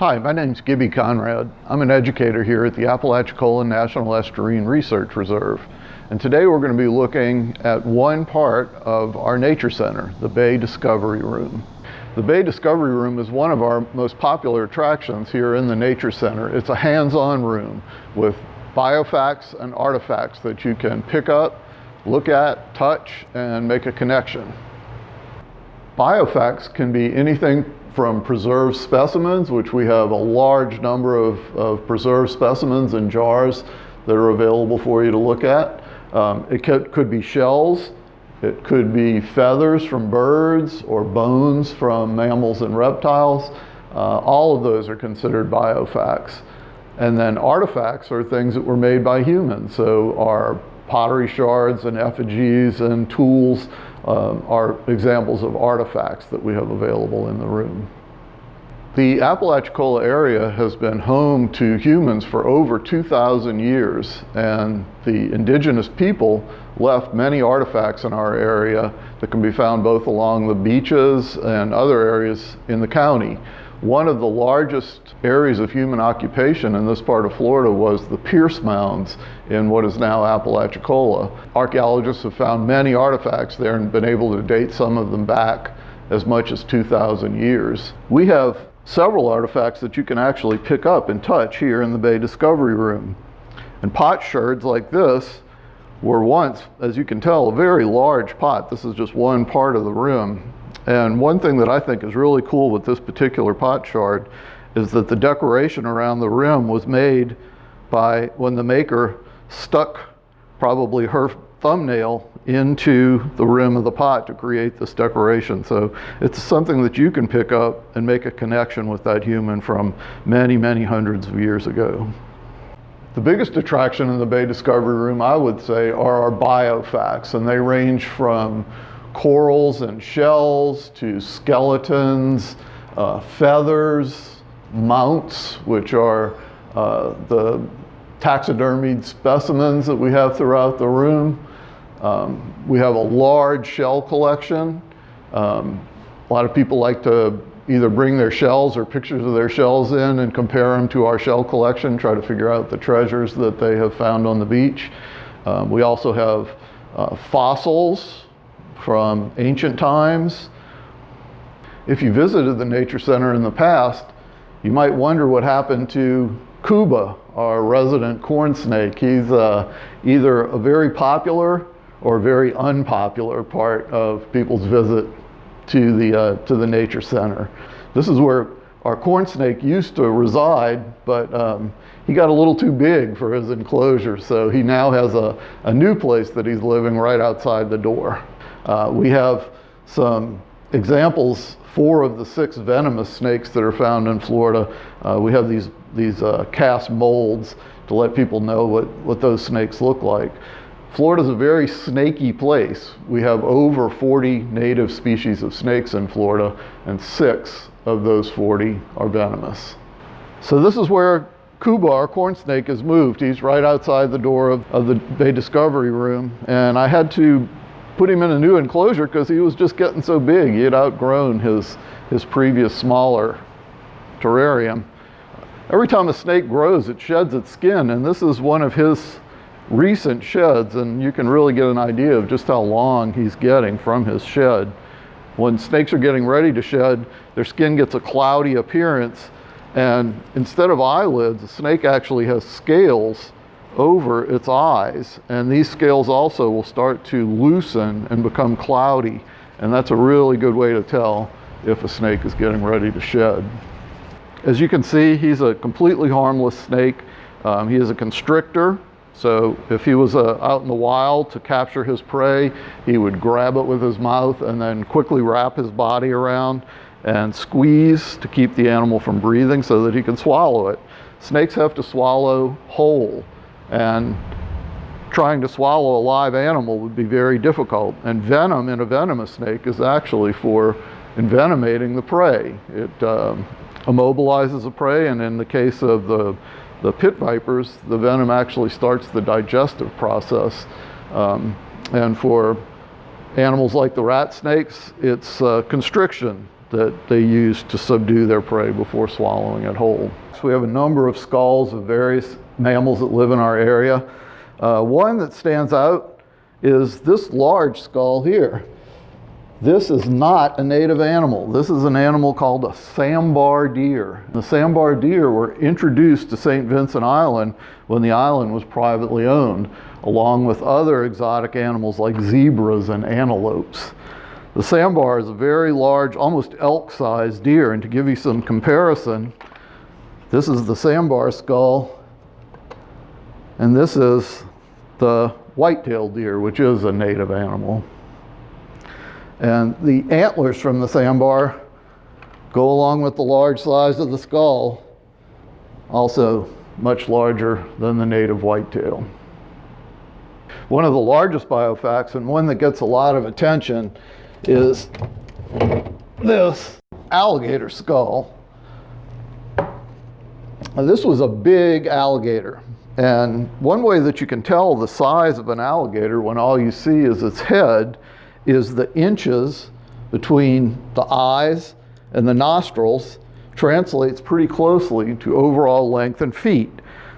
Hi, my name's Gibby Conrad. I'm an educator here at the Apalachicola National Estuarine Research Reserve. And today we're going to be looking at one part of our nature center, the Bay Discovery Room. The Bay Discovery Room is one of our most popular attractions here in the Nature Center. It's a hands-on room with biofacts and artifacts that you can pick up, look at, touch, and make a connection. Biofacts can be anything from preserved specimens, which we have a large number of preserved specimens in jars that are available for you to look at. It could be shells, it could be feathers from birds or bones from mammals and reptiles. All of those are considered biofacts. And then artifacts are things that were made by humans. So our pottery shards and effigies and tools are examples of artifacts that we have available in the room. The Apalachicola area has been home to humans for over 2,000 years, and the indigenous people left many artifacts in our area that can be found both along the beaches and other areas in the county. One of the largest areas of human occupation in this part of Florida was the Pierce Mounds in what is now Apalachicola. Archaeologists have found many artifacts there and been able to date some of them back as much as 2,000 years. We have several artifacts that you can actually pick up and touch here in the Bay Discovery Room. And pot shards like this were once, as you can tell, a very large pot. This is just one part of the room. And one thing that I think is really cool with this particular pot shard is that the decoration around the rim was made by when the maker stuck probably her thumbnail into the rim of the pot to create this decoration. So it's something that you can pick up and make a connection with that human from many, many hundreds of years ago. The biggest attraction in the Bay Discovery Room, I would say, are our biofacts, and they range from corals and shells to skeletons, feathers, mounts, which are the taxidermied specimens that we have throughout the room. We have a large shell collection. A lot of people like to either bring their shells or pictures of their shells in and compare them to our shell collection, try to figure out the treasures that they have found on the beach. We also have fossils from ancient times. If you visited the Nature Center in the past, you might wonder what happened to Cuba, our resident corn snake. He's either a very popular or very unpopular part of people's visit to the Nature Center. This is where our corn snake used to reside, but he got a little too big for his enclosure, so he now has a new place that he's living right outside the door. We have some examples, 4 of the 6 venomous snakes that are found in Florida. We have these cast molds to let people know what those snakes look like. Florida's a very snaky place. We have over 40 native species of snakes in Florida, and 6 of those 40 are venomous. So this is where Cuba, our corn snake, is moved. He's right outside the door of the Bay Discovery Room, and I had to put him in a new enclosure because he was just getting so big. He had outgrown his previous smaller terrarium. Every time a snake grows, it sheds its skin, and this is one of his recent sheds, and you can really get an idea of just how long he's getting from his shed. When snakes are getting ready to shed, their skin gets a cloudy appearance, and instead of eyelids, the snake actually has scales over its eyes, and these scales also will start to loosen and become cloudy, and that's a really good way to tell if a snake is getting ready to shed. As you can see, he's a completely harmless snake. He is a constrictor, so if he was out in the wild to capture his prey, he would grab it with his mouth and then quickly wrap his body around and squeeze to keep the animal from breathing so that he can swallow it. Snakes have to swallow whole, and trying to swallow a live animal would be very difficult. And venom in a venomous snake is actually for envenomating the prey. It immobilizes the prey, and in the case of the pit vipers, the venom actually starts the digestive process. And for animals like the rat snakes, it's constriction. that they use to subdue their prey before swallowing it whole. So we have a number of skulls of various mammals that live in our area. One that stands out is this large skull here. This is not a native animal. This is an animal called a sambar deer. The sambar deer were introduced to St. Vincent Island when the island was privately owned, along with other exotic animals like zebras and antelopes. The sambar is a very large, almost elk-sized deer, and to give you some comparison, this is the sambar skull, and this is the white-tailed deer, which is a native animal. And the antlers from the sambar go along with the large size of the skull, also much larger than the native whitetail. One of the largest biofacts, and one that gets a lot of attention, is this alligator skull. Now, this was a big alligator. And one way that you can tell the size of an alligator when all you see is its head is the inches between the eyes and the nostrils translates pretty closely to overall length and feet.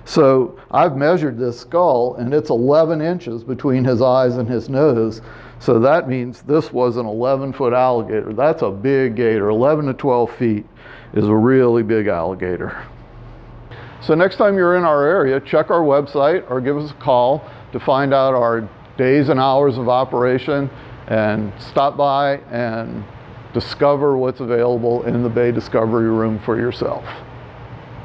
So I've measured this skull, and it's 11 inches between his eyes and his nose. So that means this was an 11-foot alligator. That's a big gator. 11 to 12 feet is a really big alligator. So next time you're in our area, check our website or give us a call to find out our days and hours of operation, and stop by and discover what's available in the Bay Discovery Room for yourself.